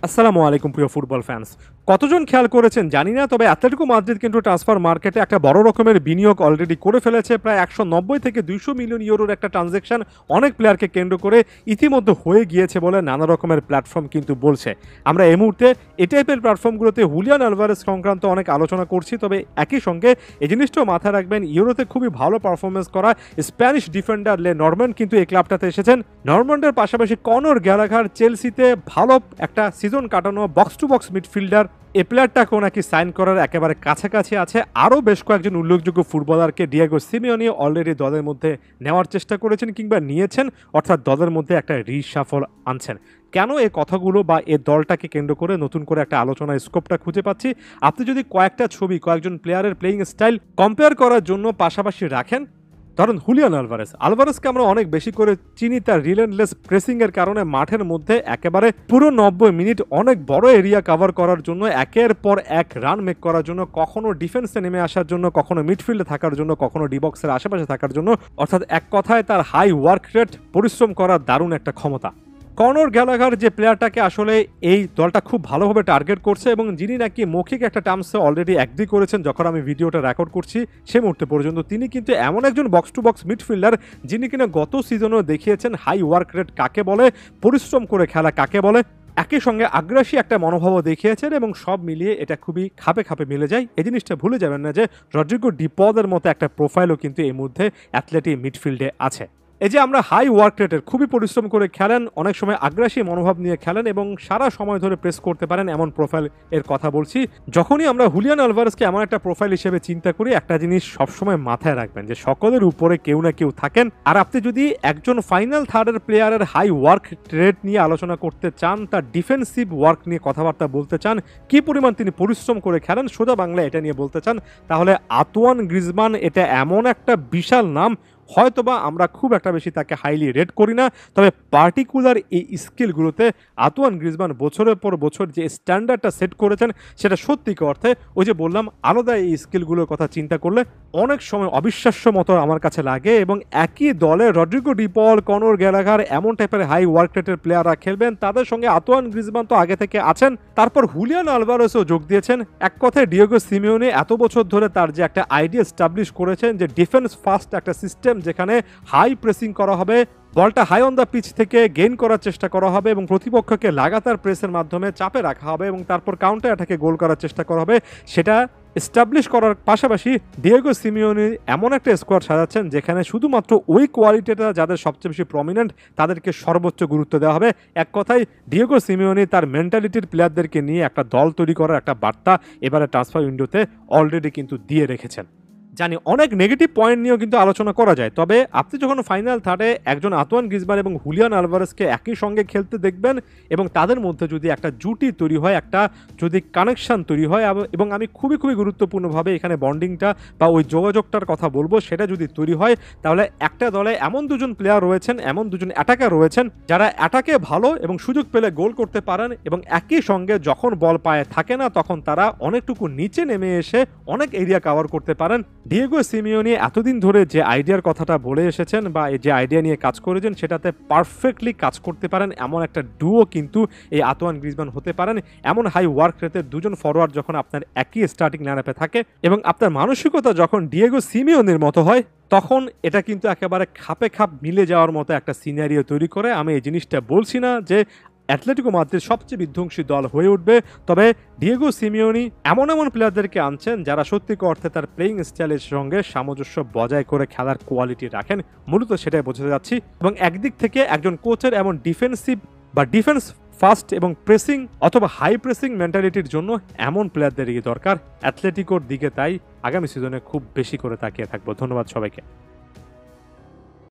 আসসালামু আলাইকুম প্রিয় ফুটবল ফ্যান্স। কতজন খেয়াল করেছেন জানি না, তবে অ্যাটলেটিকো মাদ্রিদ কিন্তু ট্রান্সফার মার্কেটে একটা বড় রকমের বিনিয়োগ অলরেডি করে ফেলেছে। প্রায় ১৯০ থেকে ২০০ মিলিয়ন ইউরোর একটা ট্রানজ্যাকশন অনেক প্লেয়ারকে কেন্দ্র করে ইতিমধ্যে হয়ে গিয়েছে বলে নানা রকমের প্ল্যাটফর্ম কিন্তু বলছে। আমরা এই মুহূর্তে এই টাইপের প্ল্যাটফর্মগুলোতে হুলিয়ান আলভারেজ সংক্রান্ত অনেক আলোচনা করছি, তবে একই সঙ্গে এই জিনিসটাও মাথায় রাখবেন, ইউরোতে খুবই ভালো পারফরমেন্স করা স্প্যানিশ ডিফেন্ডার লে নরম্যান্ড কিন্তু এই ক্লাবটাতে এসেছেন। নরম্যান্ডের পাশাপাশি কনর গ্যালাঘার চেলসিতে ভালো একটা সিজন কাটানো বক্স টু বক্স মিডফিল্ডার, এই প্লেয়ারটাকেও নাকি সাইন করার একেবারে কাছাকাছি আছে। আরও বেশ কয়েকজন উল্লেখযোগ্য ফুটবলারকে ডিয়েগো সিমিওনি অলরেডি দলের মধ্যে নেওয়ার চেষ্টা করেছেন কিংবা নিয়েছেন, অর্থাৎ দলের মধ্যে একটা রিসাফল আনছেন। কেন এই কথাগুলো বা এই দলটাকে কেন্দ্র করে নতুন করে একটা আলোচনার স্কোপটা খুঁজে পাচ্ছি। আপনি যদি কয়েকটা ছবি কয়েকজন প্লেয়ারের প্লেয়িং স্টাইল কম্পেয়ার করার জন্য পাশাপাশি রাখেন, ধরুন হুলিয়ান আলভারেজকে আমরা অনেক বেশি করে চিনি তার রিলেন্টলেস প্রেসিং এর কারণে, মাঠের মধ্যে একেবারে পুরো 90 মিনিট অনেক বড় এরিয়া কভার করার জন্য, একের পর এক রান মেক করার জন্য, কখনো ডিফেন্সে নেমে আসার জন্য, কখনো মিডফিল্ডে থাকার জন্য, কখনো ডিবক্সের আশেপাশে থাকার জন্য, অর্থাৎ এক কথায় তার হাই ওয়ার্ক রেট, পরিশ্রম করার দারুণ একটা ক্ষমতা। কনর গ্যালাঘার যে প্লেয়ারটাকে আসলে এই দলটা খুব ভালোভাবে টার্গেট করছে এবং যিনি নাকি মৌখিক একটা টার্মসে অলরেডি অ্যাগ্রি করেছেন যখন আমি ভিডিওটা রেকর্ড করছি সে মুহূর্তে পর্যন্ত, তিনি কিন্তু এমন একজন বক্স টু বক্স মিডফিল্ডার যিনি কিনা গত সিজনেও দেখিয়েছেন হাই ওয়ার্ক রেট কাকে বলে, পরিশ্রম করে খেলা কাকে বলে, একই সঙ্গে আগ্রাসী একটা মনোভাবও দেখিয়েছেন এবং সব মিলিয়ে এটা খুবই খাপে খাপে মিলে যায়। এই জিনিসটা ভুলে যাবেন না যে রড্রিগো ডিপদের মতো একটা প্রোফাইলও কিন্তু এই মধ্যে অ্যাথলেটিক মিডফিল্ডে আছে। এই যে আমরা হাই ওয়ার্ক রেটের, খুবই পরিশ্রম করে খেলেন, অনেক সময় আগ্রাসী মনোভাব নিয়ে খেলেন এবং সারা সময় ধরে প্রেস করতে পারেন এমন প্রোফাইল এর কথা বলছি। যখনই আমরা হুলিয়ান আলভারেজকে এমন একটা প্রোফাইল হিসেবে চিন্তা করি, একটা জিনিস সবসময় মাথায় রাখবেন যে সকলের উপরে কেউ না কেউ থাকেন। আর আপনি যদি একজন ফাইনাল থার্ডের প্লেয়ারের হাই ওয়ার্ক রেট নিয়ে আলোচনা করতে চান, তার ডিফেন্সিভ ওয়ার্ক নিয়ে কথাবার্তা বলতে চান, কি পরিমাণ তিনি পরিশ্রম করে খেলেন, সোজা বাংলা এটা নিয়ে বলতে চান, তাহলে আন্তোয়ান গ্রিজমান এটা এমন একটা বিশাল নাম। হয়তোবা আমরা খুব একটা বেশি তাকে হাইলি রেট করি না, তবে পার্টিকুলার এই স্কিলগুলোতে আন্তোয়ান গ্রিজমান বছরের পর বছর যে স্ট্যান্ডার্ডটা সেট করেছেন সেটা সত্যিকার অর্থে, ওই যে বললাম, আলাদা এই স্কিলগুলোর কথা চিন্তা করলে অনেক সময় অবিশ্বাস্য মতো আমার কাছে লাগে। এবং একই দলে রড্রিগো ডিপল, কনর গ্যালাঘার এমন টাইপের হাই ওয়ার্ক রেটের প্লেয়াররা খেলবেন, তাদের সঙ্গে আন্তোয়ান গ্রিজমান তো আগে থেকে আছেন, তারপর হুলিয়ান আলভারেজও যোগ দিয়েছেন। এক কথায় ডিয়েগো সিমিওনি এত বছর ধরে তার যে একটা আইডিয়া এস্টাবলিশ করেছেন যে ডিফেন্স ফার্স্ট একটা সিস্টেম, যেখানে হাই প্রেসিং করা হবে, বলটা হাই অন দ্য পিচ থেকে গেইন করার চেষ্টা করা হবে এবং প্রতিপক্ষকে লাগাতার প্রেসের মাধ্যমে চাপে রাখা হবে এবং তারপর কাউন্টার অ্যাটাকে গোল করার চেষ্টা করা হবে, সেটা এস্টাবলিশ করার পাশাপাশি ডিয়েগো সিমিওনি এমন একটা স্কোয়াড সাজাচ্ছেন যেখানে শুধুমাত্র ওই কোয়ালিটিটা যাদের সবচেয়ে বেশি প্রমিনেন্ট তাদেরকে সর্বোচ্চ গুরুত্ব দেওয়া হবে। এক কথায় ডিয়েগো সিমিওনি তার মেন্টালিটির প্লেয়ারদেরকে নিয়ে একটা দল তৈরি করার একটা বার্তা এবারে ট্রান্সফার উইন্ডোতে অলরেডি কিন্তু দিয়ে রেখেছেন। জানি অনেক নেগেটিভ পয়েন্ট নিয়েও কিন্তু আলোচনা করা যায়, তবে আপনি যখন ফাইনাল থার্ডে একজন আন্তোয়ান গ্রিজমান এবং হুলিয়ান আলভারেজকে একই সঙ্গে খেলতে দেখবেন এবং তাদের মধ্যে যদি একটা জুটি তৈরি হয়, একটা যদি কানেকশন তৈরি হয়, এবং আমি খুবই খুবই গুরুত্বপূর্ণভাবে এখানে বন্ডিংটা বা ওই যোগাযোগটার কথা বলবো, সেটা যদি তৈরি হয় তাহলে একটা দলে এমন দুজন প্লেয়ার রয়েছেন, এমন দুজন অ্যাটাকার রয়েছেন যারা অ্যাটাকে ভালো এবং সুযোগ পেলে গোল করতে পারেন এবং একই সঙ্গে যখন বল পায়ে থাকে না তখন তারা অনেকটুকু নিচে নেমে এসে অনেক এরিয়া কভার করতে পারেন। ডিয়েগো সিমিওনি এতদিন ধরে যে আইডিয়ার কথাটা বলে এসেছেন বা যে আইডিয়া নিয়ে কাজ করেছেন সেটাতে পারফেক্টলি কাজ করতে পারেন এমন একটা ডুও কিন্তু এই আন্তোয়ান গ্রিজমান হতে পারেন। এমন হাই ওয়ার্ক রেটের দুজন ফরওয়ার্ড যখন আপনার একই স্টার্টিং লাইনআপে থাকে এবং আপনার মানসিকতা যখন ডিয়েগো সিমিওনির মতো হয়, তখন এটা কিন্তু একেবারে খাপে খাপ মিলে যাওয়ার মতো একটা সিনারিও তৈরি করে। আমি এই জিনিসটা বলছি না যে অ্যাটলেটিকো মাদ্রিদ সবচেয়ে বিধ্বংসী দল হয়ে উঠবে, তবে ডিয়েগো সিমিওনি এমন এমন প্লেয়ারদেরকে আনছেন যারা সত্যিকার অর্থে তার প্লেয়িং স্টাইলের সঙ্গে সামঞ্জস্য বজায় করে খেলার কোয়ালিটি রাখেন, মূলত সেটাই বোঝাতে যাচ্ছি। এবং একদিক থেকে একজন কোচের এমন ডিফেন্সিভ বা ডিফেন্স ফাস্ট এবং প্রেসিং অথবা হাই প্রেসিং মেন্টালিটির জন্য এমন প্লেয়ারদেরই দরকার অ্যাথলেটিকোর দিকে, তাই আগামী সিজনে খুব বেশি করে তাকিয়ে থাকবো। ধন্যবাদ সবাইকে।